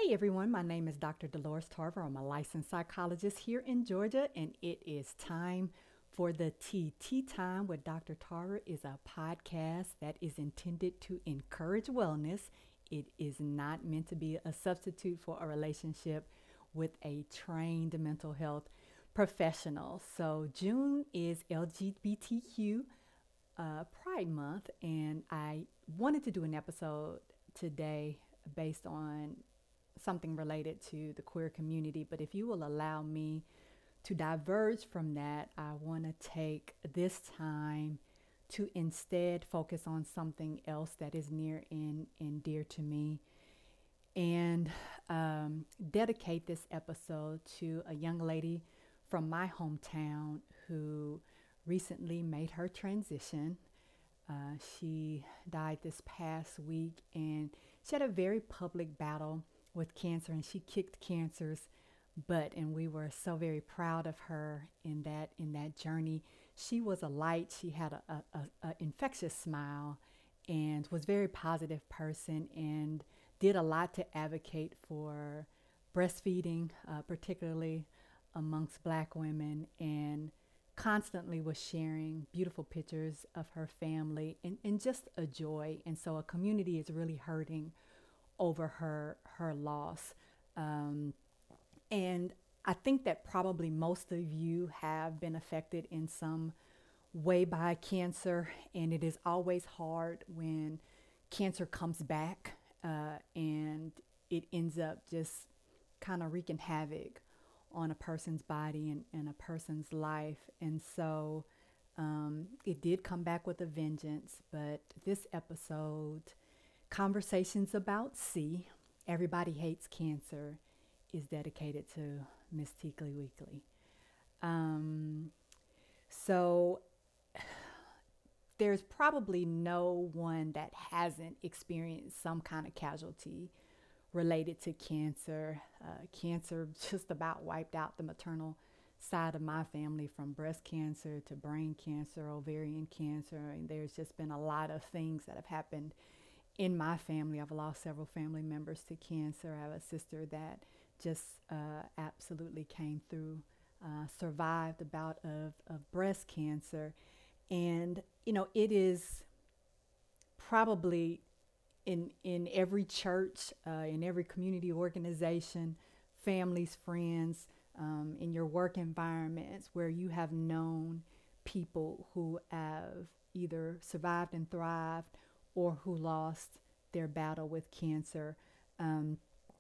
Hey everyone, my name is Dr. Dolores Tarver. I'm a licensed psychologist here in Georgia, and it is time for the Tea Time with Dr. Tarver is a podcast that is intended to encourage wellness. It is not meant to be a substitute for a relationship with a trained mental health professional. So June is LGBTQ Pride Month, and I wanted to do an episode today based on something related to the queer community. But if you will allow me to diverge from that, I want to take this time to instead focus on something else that is near and dear to me, and dedicate this episode to a young lady from my hometown who recently made her transition. She died this past week, and she had a very public battle with cancer, and she kicked cancer's butt, and we were so very proud of her in that journey. She was a light. She had a infectious smile and was a very positive person, and did a lot to advocate for breastfeeding, particularly amongst Black women, and constantly was sharing beautiful pictures of her family, and just a joy. And so a community is really hurting over her loss. And I think that probably most of you have been affected in some way by cancer, and it is always hard when cancer comes back, and it ends up just kind of wreaking havoc on a person's body and a person's life. And so it did come back with a vengeance. But this episode, Conversations About C, Everybody Hates Cancer, is dedicated to Miss Teakley Weekly. So there's probably no one that hasn't experienced some kind of casualty related to cancer. Cancer just about wiped out the maternal side of my family, from breast cancer to brain cancer, ovarian cancer. And there's just been a lot of things that have happened in my family. I've lost several family members to cancer. I have a sister that just absolutely came through, survived a bout of breast cancer. And, you know, it is probably in every church, in every community organization, families, friends, in your work environments, where you have known people who have either survived and thrived, or who lost their battle with cancer.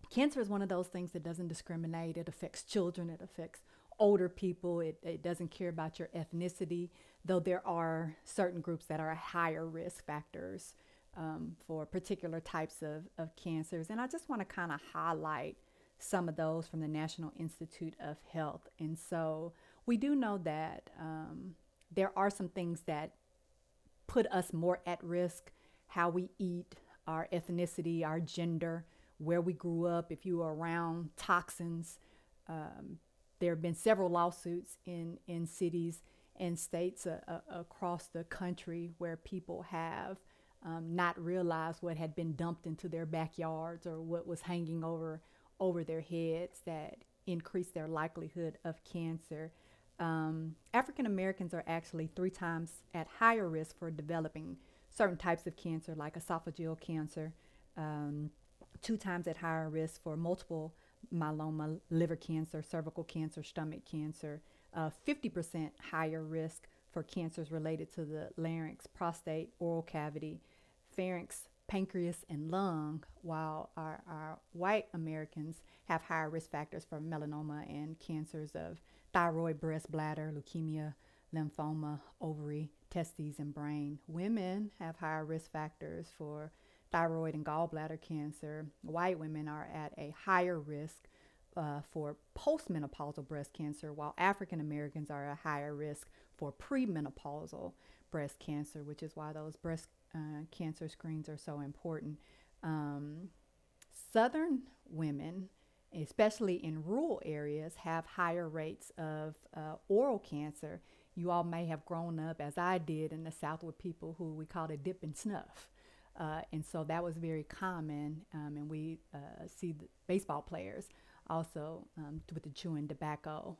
Cancer is one of those things that doesn't discriminate. It affects children, it affects older people, it doesn't care about your ethnicity, though there are certain groups that are higher risk factors for particular types of cancers. And I just want to kind of highlight some of those from the National Institute of Health. And so we do know that there are some things that put us more at risk: how we eat, our ethnicity, our gender, where we grew up, if you were around toxins. There have been several lawsuits in cities and states across the country where people have not realized what had been dumped into their backyards, or what was hanging over their heads, that increased their likelihood of cancer. African Americans are actually 3 times at higher risk for developing certain types of cancer, like esophageal cancer, 2 times at higher risk for multiple myeloma, liver cancer, cervical cancer, stomach cancer, 50% higher risk for cancers related to the larynx, prostate, oral cavity, pharynx, pancreas, and lung, while our white Americans have higher risk factors for melanoma and cancers of thyroid, breast, bladder, leukemia, lymphoma, ovary, testes, and brain. Women have higher risk factors for thyroid and gallbladder cancer. White women are at a higher risk for postmenopausal breast cancer, while African Americans are at a higher risk for premenopausal breast cancer, which is why those breast cancer screens are so important. Southern women, especially in rural areas, have higher rates of oral cancer. You all may have grown up, as I did, in the South, with people who we called a dip and snuff. And so that was very common. And we see the baseball players also with the chewing tobacco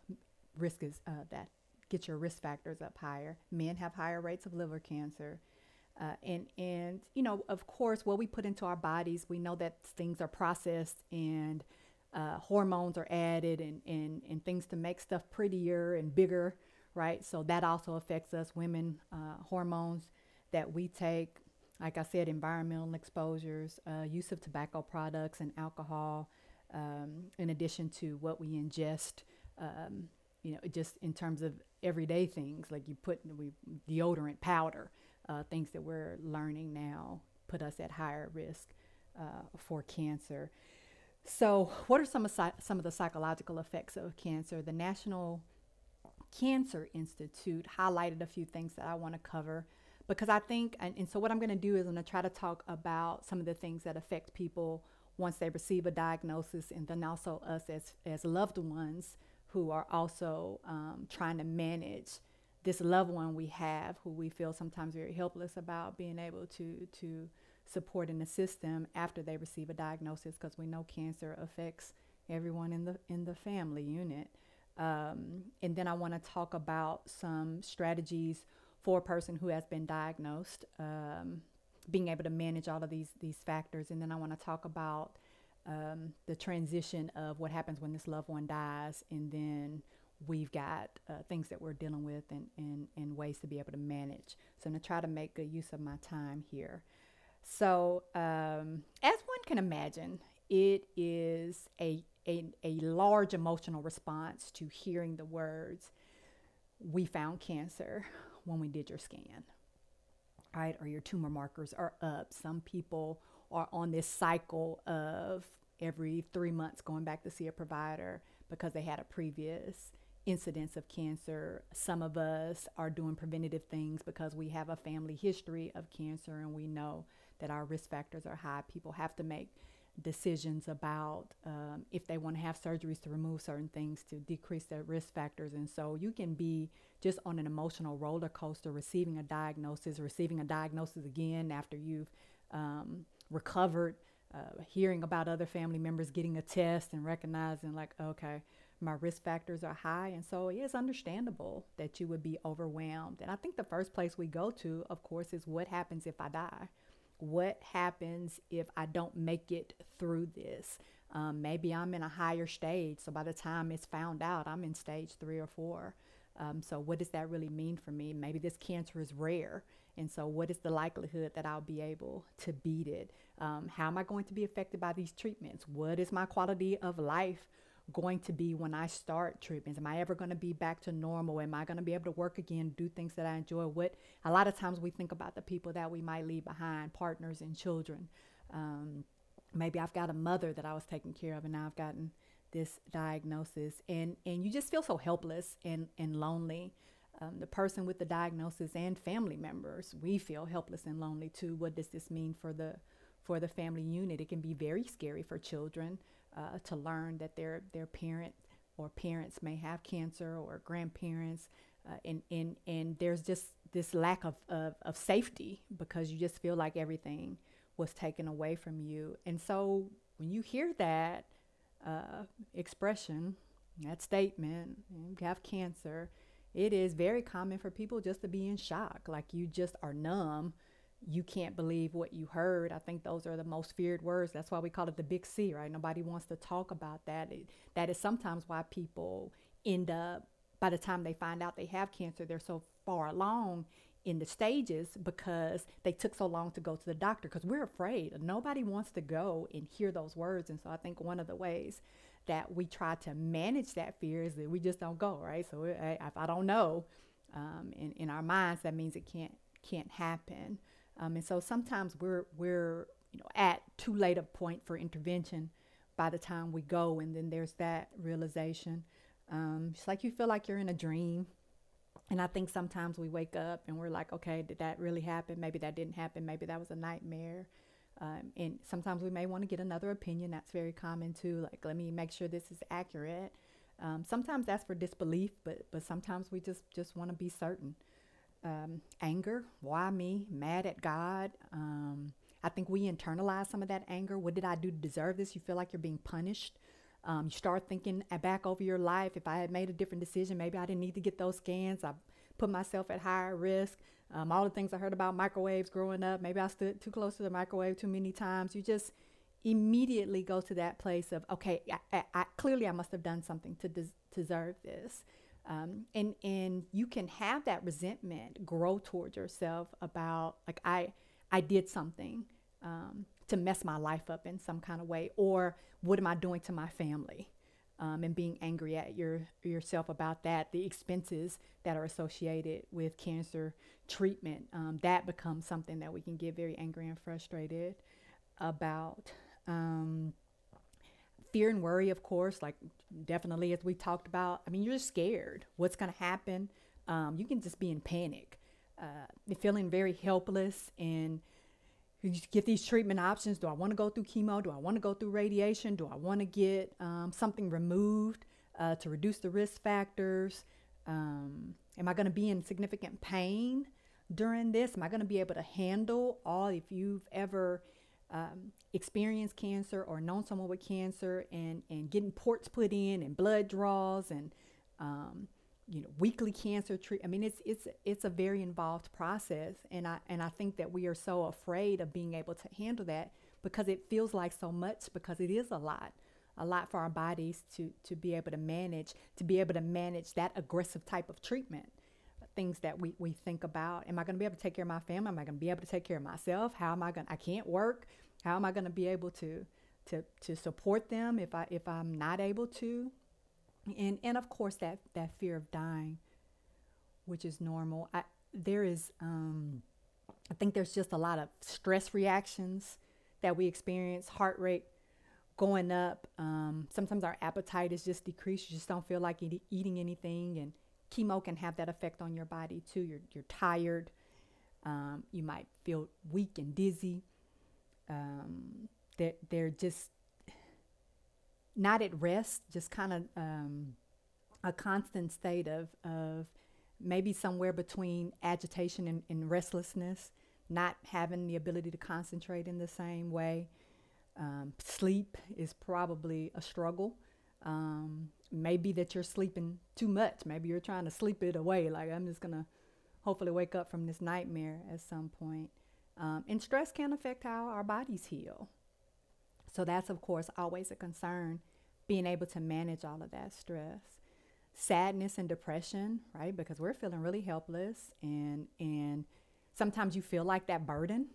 risk is that get your risk factors up higher. Men have higher rates of liver cancer. And you know, of course, what we put into our bodies, we know that things are processed and hormones are added and things to make stuff prettier and bigger, right? So that also affects us women. Hormones that we take, like I said, environmental exposures, use of tobacco products and alcohol, in addition to what we ingest, you know, just in terms of everyday things like you put deodorant, powder, things that we're learning now put us at higher risk for cancer. So, what are some of the psychological effects of cancer? The National Cancer Institute highlighted a few things that I want to cover because I think, and so what I'm going to do is I'm going to try to talk about some of the things that affect people once they receive a diagnosis, and then also us as loved ones who are also trying to manage this loved one we have who we feel sometimes very helpless about being able to support and assist them after they receive a diagnosis, because we know cancer affects everyone in the family unit. And then I want to talk about some strategies for a person who has been diagnosed, being able to manage all of these factors. And then I want to talk about the transition of what happens when this loved one dies, and then we've got things that we're dealing with and ways to be able to manage. So I'm going to try to make good use of my time here. So as one can imagine, it is a large emotional response to hearing the words, "We found cancer," when we did your scan, right? Or your tumor markers are up. Some people are on this cycle of every 3 months going back to see a provider because they had a previous incidence of cancer. Some of us are doing preventative things because we have a family history of cancer and we know that our risk factors are high. People have to make decisions about if they want to have surgeries to remove certain things to decrease their risk factors. And so you can be just on an emotional roller coaster, receiving a diagnosis again after you've recovered, hearing about other family members getting a test and recognizing like, okay, my risk factors are high. And so it is understandable that you would be overwhelmed. And I think the first place we go to, of course, is what happens if I die? What happens if I don't make it through this? Maybe I'm in a higher stage. So by the time it's found out, I'm in stage 3 or 4. So what does that really mean for me? Maybe this cancer is rare. And so what is the likelihood that I'll be able to beat it? How am I going to be affected by these treatments? What is my quality of life going to be when I start treatments? Am I ever going to be back to normal? Am I going to be able to work again, do things that I enjoy? What a lot of times we think about the people that we might leave behind, partners and children. Maybe I've got a mother that I was taking care of and now I've gotten this diagnosis, and you just feel so helpless and lonely. The person with the diagnosis and family members, we feel helpless and lonely too. What does this mean for the family unit? It can be very scary for children to learn that their parent or parents may have cancer, or grandparents, and there's just this lack of safety because you just feel like everything was taken away from you. And so when you hear that expression, that statement, you have cancer, it is very common for people just to be in shock, like you just are numb. You can't believe what you heard. I think those are the most feared words. That's why we call it the big C, right? Nobody wants to talk about that. That is sometimes why people end up, by the time they find out they have cancer, they're so far along in the stages because they took so long to go to the doctor, because we're afraid. Nobody wants to go and hear those words. And so I think one of the ways that we try to manage that fear is that we just don't go, right? So if I don't know, in our minds, that means it can't happen. And so sometimes we're at too late a point for intervention by the time we go, and then there's that realization. It's like you feel like you're in a dream. And I think sometimes we wake up and we're like, okay, did that really happen? Maybe that didn't happen. Maybe that was a nightmare. And sometimes we may want to get another opinion. That's very common too. Like, let me make sure this is accurate. Sometimes that's for disbelief, but sometimes we just want to be certain. Anger, why me? Mad at God. I think we internalize some of that anger. What did I do to deserve this? You feel like you're being punished. You start thinking back over your life. If I had made a different decision, maybe I didn't need to get those scans. I put myself at higher risk. All the things I heard about microwaves growing up, maybe I stood too close to the microwave too many times. You just immediately go to that place of, okay, clearly I must have done something to deserve this. And you can have that resentment grow towards yourself about, like, I did something to mess my life up in some kind of way, or what am I doing to my family? And being angry at yourself about that, the expenses that are associated with cancer treatment, that becomes something that we can get very angry and frustrated about. Fear and worry, of course, like definitely as we talked about. I mean, you're scared. What's going to happen? You can just be in panic, feeling very helpless, and you get these treatment options. Do I want to go through chemo? Do I want to go through radiation? Do I want to get something removed to reduce the risk factors? Am I going to be in significant pain during this? Am I going to be able to handle all? If you've ever experienced cancer or known someone with cancer, and getting ports put in and blood draws and weekly cancer treat. I mean, it's a very involved process, and I think that we are so afraid of being able to handle that because it feels like so much, because it is a lot for our bodies to be able to manage that aggressive type of treatment. Things that we think about. Am I going to be able to take care of my family? Am I going to be able to take care of myself? I can't work. How am I going to be able to support them if I'm not able to? And of course that fear of dying, which is normal. I think there's just a lot of stress reactions that we experience, heart rate going up. Sometimes our appetite is just decreased. You just don't feel like eating anything, and chemo can have that effect on your body too. You're tired. You might feel weak and dizzy. They're just not at rest, just kind of a constant state of maybe somewhere between agitation and restlessness, not having the ability to concentrate in the same way. Sleep is probably a struggle. Maybe that you're sleeping too much. Maybe you're trying to sleep it away. Like, I'm just going to hopefully wake up from this nightmare at some point. And stress can affect how our bodies heal. So that's, of course, always a concern, being able to manage all of that stress. Sadness and depression, right? Because we're feeling really helpless, and sometimes you feel like that burden,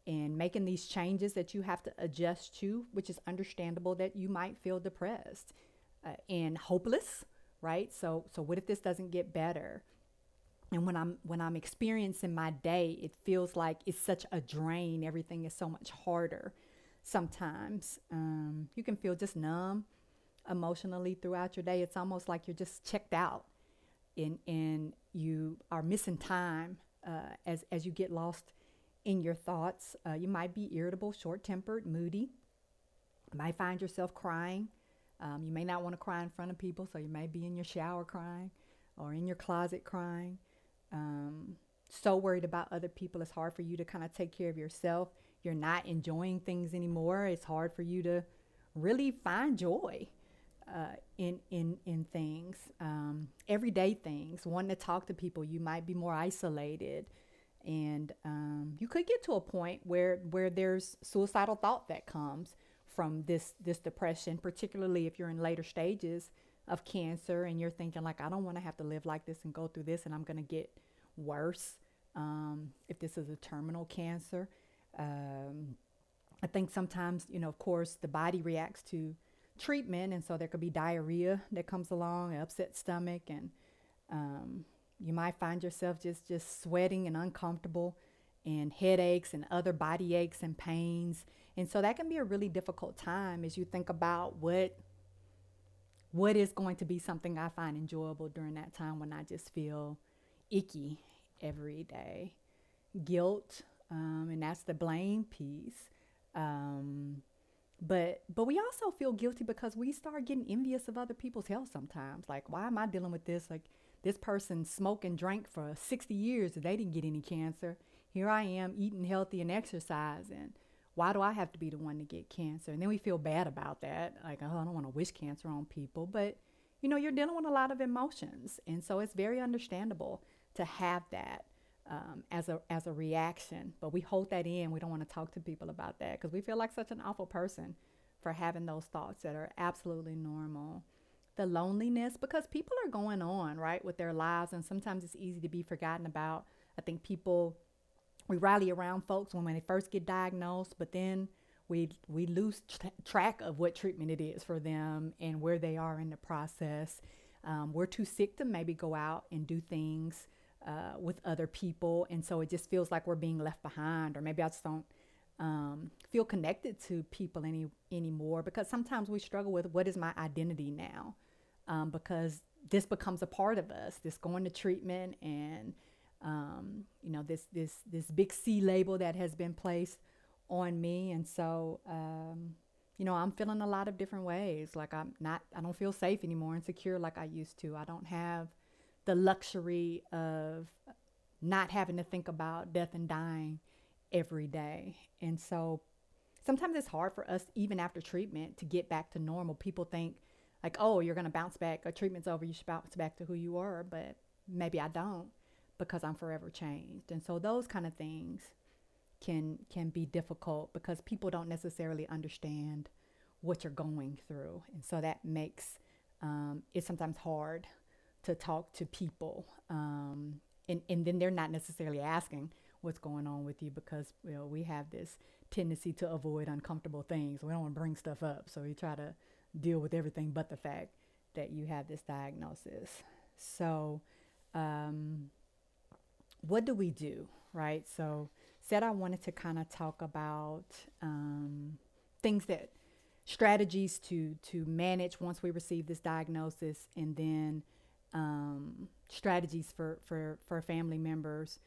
and making these changes that you have to adjust to, which is understandable that you might feel depressed and hopeless, right? So what if this doesn't get better? And when I'm experiencing my day, it feels like it's such a drain. Everything is so much harder. Sometimes you can feel just numb emotionally throughout your day. It's almost like you're just checked out, and you are missing time as you get lost in your thoughts. You might be irritable, short-tempered, moody. You might find yourself crying. You may not want to cry in front of people, so you may be in your shower crying or in your closet crying. So worried about other people, it's hard for you to kind of take care of yourself. You're not enjoying things anymore. It's hard for you to really find joy in things, everyday things, wanting to talk to people. You might be more isolated, and you could get to a point where there's suicidal thought that comes from this depression, particularly if you're in later stages of cancer and you're thinking like, I don't want to have to live like this and go through this, and I'm going to get worse if this is a terminal cancer. I think sometimes, of course, the body reacts to treatment, and so there could be diarrhea that comes along, an upset stomach, and you might find yourself just sweating and uncomfortable, and headaches and other body aches and pains. And so that can be a really difficult time as you think about what is going to be something I find enjoyable during that time when I just feel icky every day. Guilt, and that's the blame piece. But we also feel guilty because we start getting envious of other people's health sometimes. Like, why am I dealing with this? Like, this person smoked and drank for 60 years and they didn't get any cancer. Here I am eating healthy and exercising. Why do I have to be the one to get cancer? And then we feel bad about that. Like, oh, I don't want to wish cancer on people. But, you're dealing with a lot of emotions. And so it's very understandable to have that as a reaction. But we hold that in. We don't want to talk to people about that because we feel like such an awful person for having those thoughts that are absolutely normal. The loneliness, because people are going on, right, with their lives. And sometimes it's easy to be forgotten about. I think we rally around folks when they first get diagnosed, but then we lose track of what treatment it is for them and where they are in the process. We're too sick to maybe go out and do things with other people, and so it just feels like we're being left behind, or maybe I just don't feel connected to people anymore, because sometimes we struggle with, what is my identity now? Because this becomes a part of us, this going to treatment and this big C label that has been placed on me. And so, I'm feeling a lot of different ways. Like I don't feel safe anymore and secure like I used to. I don't have the luxury of not having to think about death and dying every day. And so sometimes it's hard for us, even after treatment, to get back to normal. People think like, oh, you're going to bounce back, or treatment's over, you should bounce back to who you were. But maybe I don't, because I'm forever changed. And so those kind of things can be difficult because people don't necessarily understand what you're going through. And so that makes it sometimes hard to talk to people. And then they're not necessarily asking what's going on with you, because we have this tendency to avoid uncomfortable things. We don't want to bring stuff up. So we try to deal with everything but the fact that you have this diagnosis. So what do we do, right? So said I wanted to kind of talk about strategies to manage once we receive this diagnosis, and then strategies for family members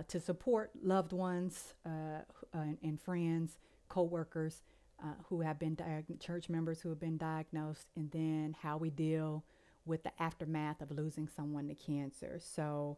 to support loved ones and friends, co-workers who have been church members who have been diagnosed, and then how we deal with the aftermath of losing someone to cancer. So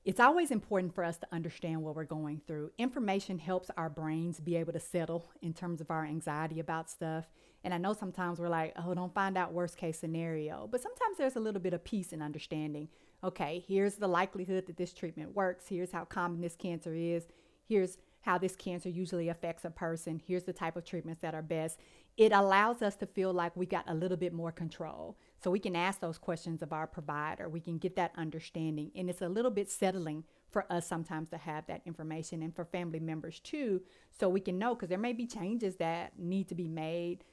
it's always important for us to understand what we're going through. Information helps our brains be able to settle in terms of our anxiety about stuff. And I know sometimes we're like, oh, don't find out worst case scenario. But sometimes there's a little bit of peace and understanding. Okay, here's the likelihood that this treatment works. Here's how common this cancer is. Here's how this cancer usually affects a person. Here's the type of treatments that are best. It allows us to feel like we got a little bit more control. So we can ask those questions of our provider. We can get that understanding. And it's a little bit settling for us sometimes to have that information, and for family members too, so we can know, because there may be changes that need to be made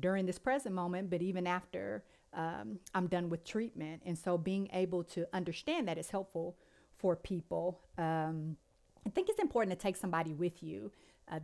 during this present moment, but even after I'm done with treatment. And so being able to understand that is helpful for people. I think it's important to take somebody with you.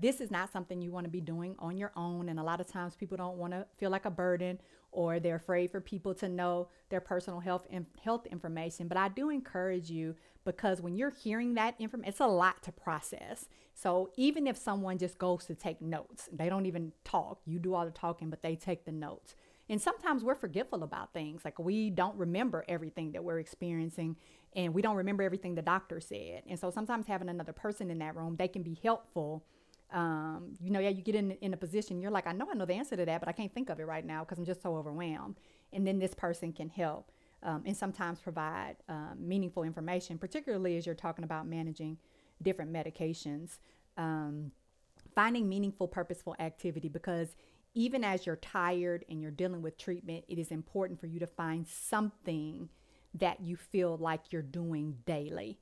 This is not something you want to be doing on your own. And a lot of times people don't want to feel like a burden, or they're afraid for people to know their personal health information. But I do encourage you, because when you're hearing that information, it's a lot to process. So even if someone just goes to take notes, they don't even talk, you do all the talking, but they take the notes. And sometimes we're forgetful about things. Like, we don't remember everything that we're experiencing, and we don't remember everything the doctor said. And so sometimes having another person in that room, they can be helpful. You get in a position, you're like, I know the answer to that, but I can't think of it right now because I'm just so overwhelmed. And then this person can help and sometimes provide meaningful information, particularly as you're talking about managing different medications. Finding meaningful, purposeful activity, because even as you're tired and you're dealing with treatment, it is important for you to find something that you feel like you're doing daily.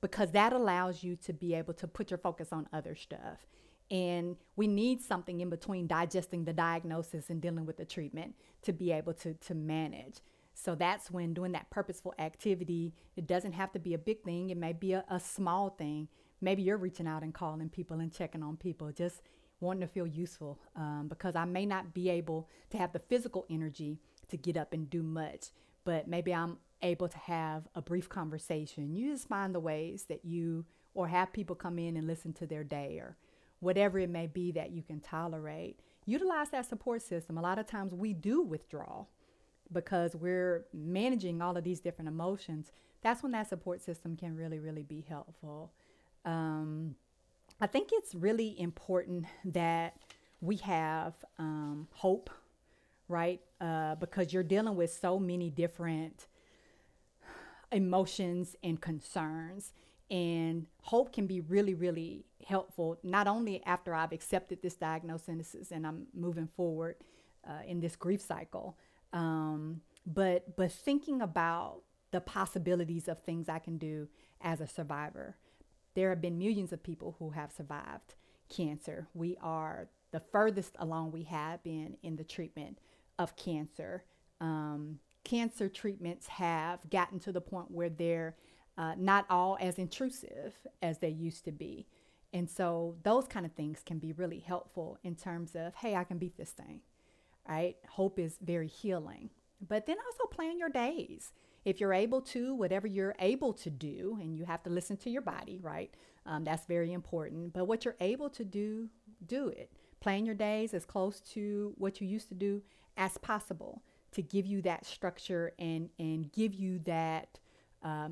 Because that allows you to be able to put your focus on other stuff. And we need something in between digesting the diagnosis and dealing with the treatment to be able to manage. So that's when doing that purposeful activity, it doesn't have to be a big thing. It may be a small thing. Maybe you're reaching out and calling people and checking on people, just wanting to feel useful, because I may not be able to have the physical energy to get up and do much, but maybe I'm able to have a brief conversation. You just find the ways that or have people come in and listen to their day, or whatever it may be that you can tolerate. Utilize that support system. A lot of times we do withdraw because we're managing all of these different emotions. That's when that support system can really, really be helpful. I think it's really important that we have hope, right? Because you're dealing with so many different emotions and concerns. And hope can be really, really helpful, not only after I've accepted this diagnosis and I'm moving forward in this grief cycle, but thinking about the possibilities of things I can do as a survivor. There have been millions of people who have survived cancer. We are the furthest along we have been in the treatment of cancer. Cancer treatments have gotten to the point where they're not all as intrusive as they used to be. And so those kind of things can be really helpful in terms of, hey, I can beat this thing, right? Hope is very healing. But then also plan your days. If you're able to, whatever you're able to do, and you have to listen to your body, right? That's very important. But what you're able to do, do it. Plan your days as close to what you used to do as possible to give you that structure and give you that,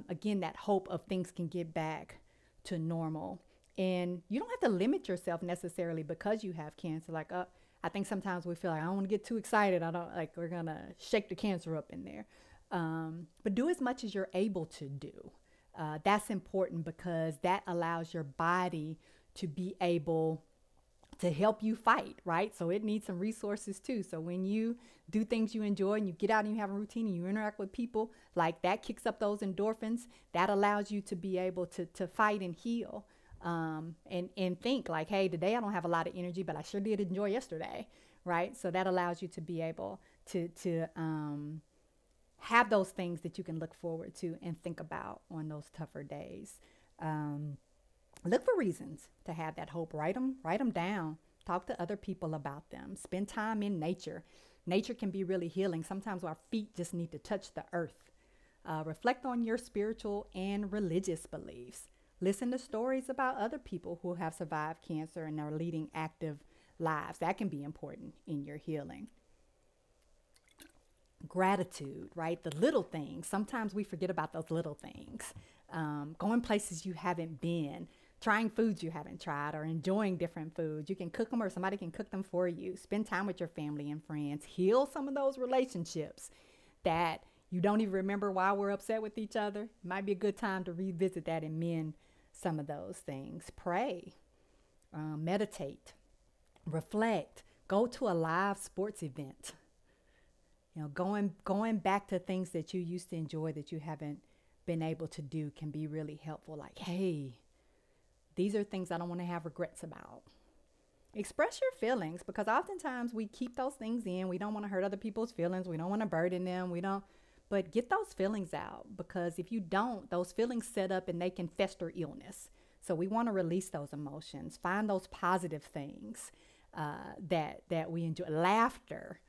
again, that hope of things can get back to normal. And you don't have to limit yourself necessarily because you have cancer. Like, I think sometimes we feel like I don't want to get too excited. I don't like we're gonna shake the cancer up in there. But do as much as you're able to do. That's important because that allows your body to be able to help you fight, right? So it needs some resources too. So when you do things you enjoy and you get out and you have a routine and you interact with people, like that kicks up those endorphins, that allows you to be able to fight and heal. And think like, hey, today I don't have a lot of energy, but I sure did enjoy yesterday, right? So that allows you to be able to have those things that you can look forward to and think about on those tougher days. Look for reasons to have that hope. Write them down. Talk to other people about them. Spend time in nature. Nature can be really healing. Sometimes our feet just need to touch the earth. Reflect on your spiritual and religious beliefs. Listen to stories about other people who have survived cancer and are leading active lives. That can be important in your healing. Gratitude, right? The little things. Sometimes we forget about those little things. Going places you haven't been, trying foods you haven't tried, or enjoying different foods. You can cook them or somebody can cook them for you. Spend time with your family and friends. Heal some of those relationships that you don't even remember why we're upset with each other. It might be a good time to revisit that and mend some of those things. Pray, meditate, reflect, go to a live sports event. You know, going back to things that you used to enjoy that you haven't been able to do can be really helpful. Like, hey, these are things I don't want to have regrets about. Express your feelings, because oftentimes we keep those things in. We don't want to hurt other people's feelings. We don't want to burden them. But get those feelings out, because if you don't, those feelings set up and they can fester illness. So we want to release those emotions. Find those positive things that we enjoy. Laughter.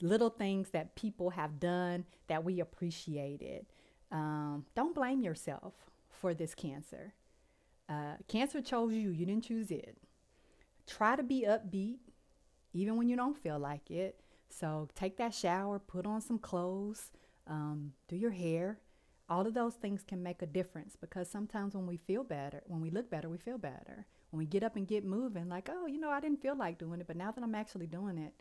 Little things that people have done that we appreciated. Don't blame yourself for this cancer. Cancer chose you. You didn't choose it. Try to be upbeat, even when you don't feel like it. So take that shower, put on some clothes, do your hair. All of those things can make a difference, because sometimes when we feel better, when we look better, we feel better. When we get up and get moving, like, oh, I didn't feel like doing it, but now that I'm actually doing it,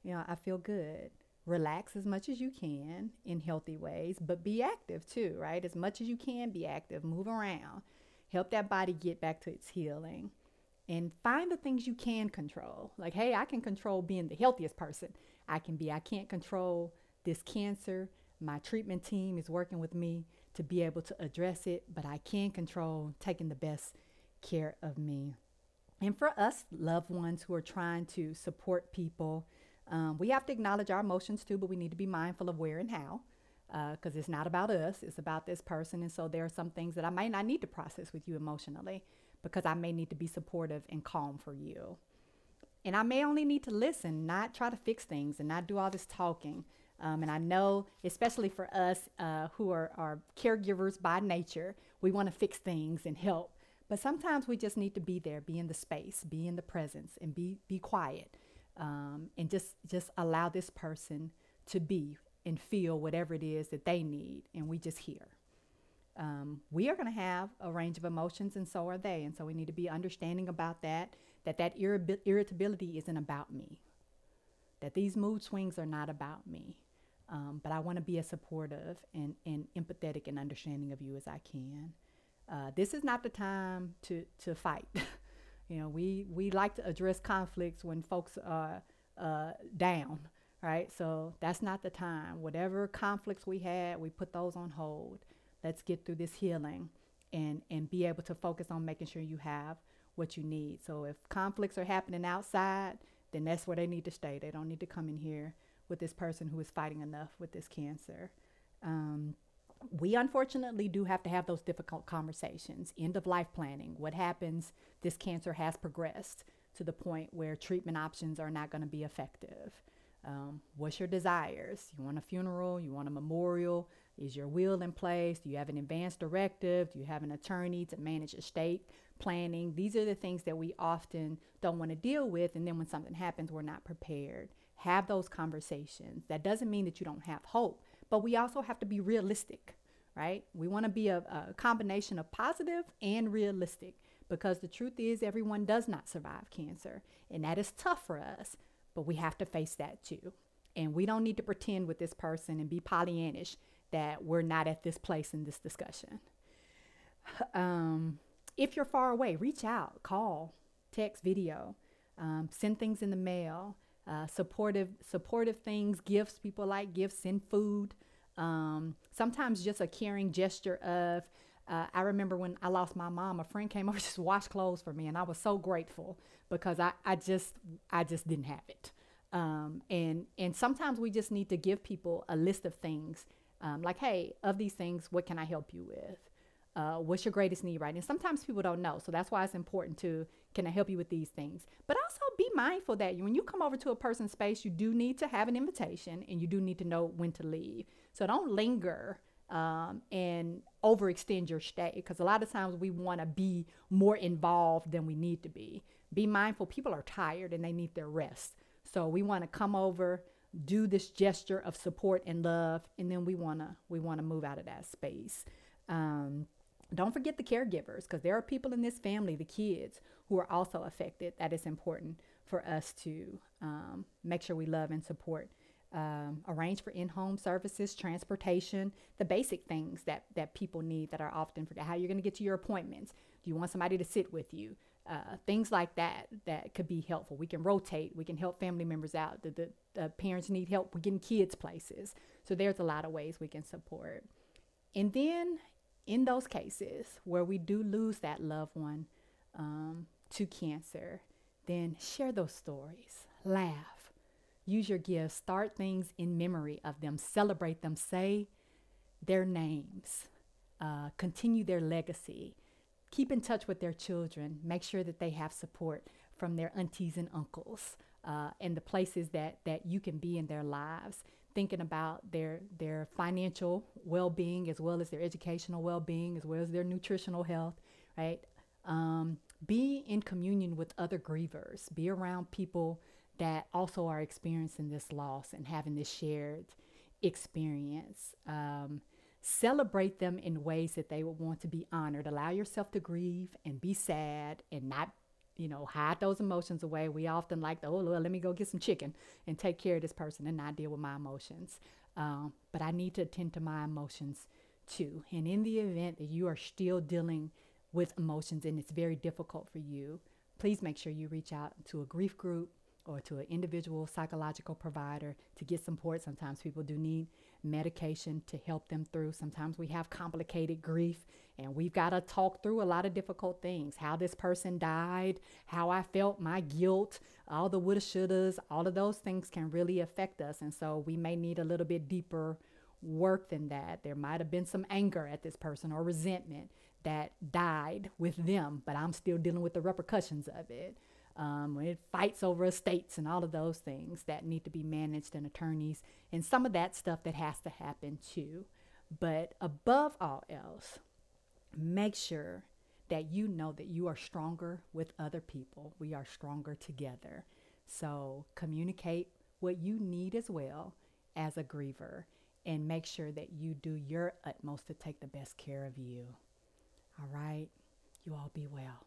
I feel good. Relax as much as you can in healthy ways, but be active too, right? As much as you can, be active, move around, help that body get back to its healing, and find the things you can control. Like, hey, I can control being the healthiest person I can't control this cancer. My treatment team is working with me to be able to address it, but I can control taking the best care of me. And for us loved ones who are trying to support people, we have to acknowledge our emotions too, but we need to be mindful of where and how, because it's not about us, it's about this person. And so there are some things that I might not need to process with you emotionally, because I may need to be supportive and calm for you. And I may only need to listen, not try to fix things and not do all this talking. And I know, especially for us who are caregivers by nature, we want to fix things and help. But sometimes we just need to be there, be in the space, be in the presence, and be quiet. And just allow this person to be and feel whatever it is that they need. And we just hear. We are going to have a range of emotions, and so are they. And so we need to be understanding about that, that irritability isn't about me, that these mood swings are not about me. But I want to be as supportive and empathetic and understanding of you as I can. This is not the time to fight. We like to address conflicts when folks are down, right? So that's not the time. Whatever conflicts we had, we put those on hold. Let's get through this healing and be able to focus on making sure you have what you need. So if conflicts are happening outside, then that's where they need to stay. They don't need to come in here with this person who is fighting enough with this cancer. We unfortunately do have to have those difficult conversations. End of life planning. What happens? This cancer has progressed to the point where treatment options are not going to be effective. What's your desires? You want a funeral? You want a memorial? Is your will in place? Do you have an advance directive? Do you have an attorney to manage estate planning? These are the things that we often don't want to deal with. And then when something happens, we're not prepared. Have those conversations. That doesn't mean that you don't have hope, but we also have to be realistic, right? We want to be a combination of positive and realistic, because the truth is everyone does not survive cancer, and that is tough for us, but we have to face that too. And we don't need to pretend with this person and be Pollyannish that we're not at this place in this discussion. If you're far away, reach out, call, text, video, send things in the mail, supportive things, gifts. People like gifts, send food. Sometimes just a caring gesture of, I remember when I lost my mom, a friend came over to just wash clothes for me, and I was so grateful because I just didn't have it. And sometimes we just need to give people a list of things, like, hey, of these things, what can I help you with? What's your greatest need, right? And sometimes people don't know. So that's why it's important to, can I help you with these things? But also be mindful that when you come over to a person's space, you do need to have an invitation, and you do need to know when to leave. So don't linger and overextend your stay, because a lot of times we want to be more involved than we need to be. Be mindful. People are tired and they need their rest. So we want to come over, do this gesture of support and love, and then we want to move out of that space. Don't forget the caregivers, because there are people in this family, the kids, who are also affected. That is important for us to make sure we love and support. Arrange for in-home services, transportation, the basic things that people need that are often forgotten. How you're going to get to your appointments. Do you want somebody to sit with you? Things like that could be helpful. We can rotate. We can help family members out. The parents need help with getting kids places. So there's a lot of ways we can support. And then in those cases where we do lose that loved one to cancer, then share those stories. Laugh. Use your gifts. Start things in memory of them. Celebrate them. Say their names. Continue their legacy. Keep in touch with their children. Make sure that they have support from their aunties and uncles and the places that you can be in their lives. Thinking about their financial well-being, as well as their educational well-being, as well as their nutritional health, right? Be in communion with other grievers. Be around people that also are experiencing this loss and having this shared experience. Celebrate them in ways that they would want to be honored. Allow yourself to grieve and be sad and not, hide those emotions away. We often like, let me go get some chicken and take care of this person and not deal with my emotions. But I need to attend to my emotions too. And in the event that you are still dealing with emotions and it's very difficult for you, please make sure you reach out to a grief group or to an individual psychological provider to get support. Sometimes people do need medication to help them through. Sometimes we have complicated grief and we've got to talk through a lot of difficult things. How this person died, how I felt, my guilt, all the woulda, shouldas, all of those things can really affect us. And so we may need a little bit deeper work than that. There might have been some anger at this person or resentment that died with them, but I'm still dealing with the repercussions of it. It fights over estates and all of those things that need to be managed, and attorneys and some of that stuff that has to happen too. But above all else, make sure that you know that you are stronger with other people. We are stronger together. So communicate what you need as well as a griever, and make sure that you do your utmost to take the best care of you. All right. You all be well.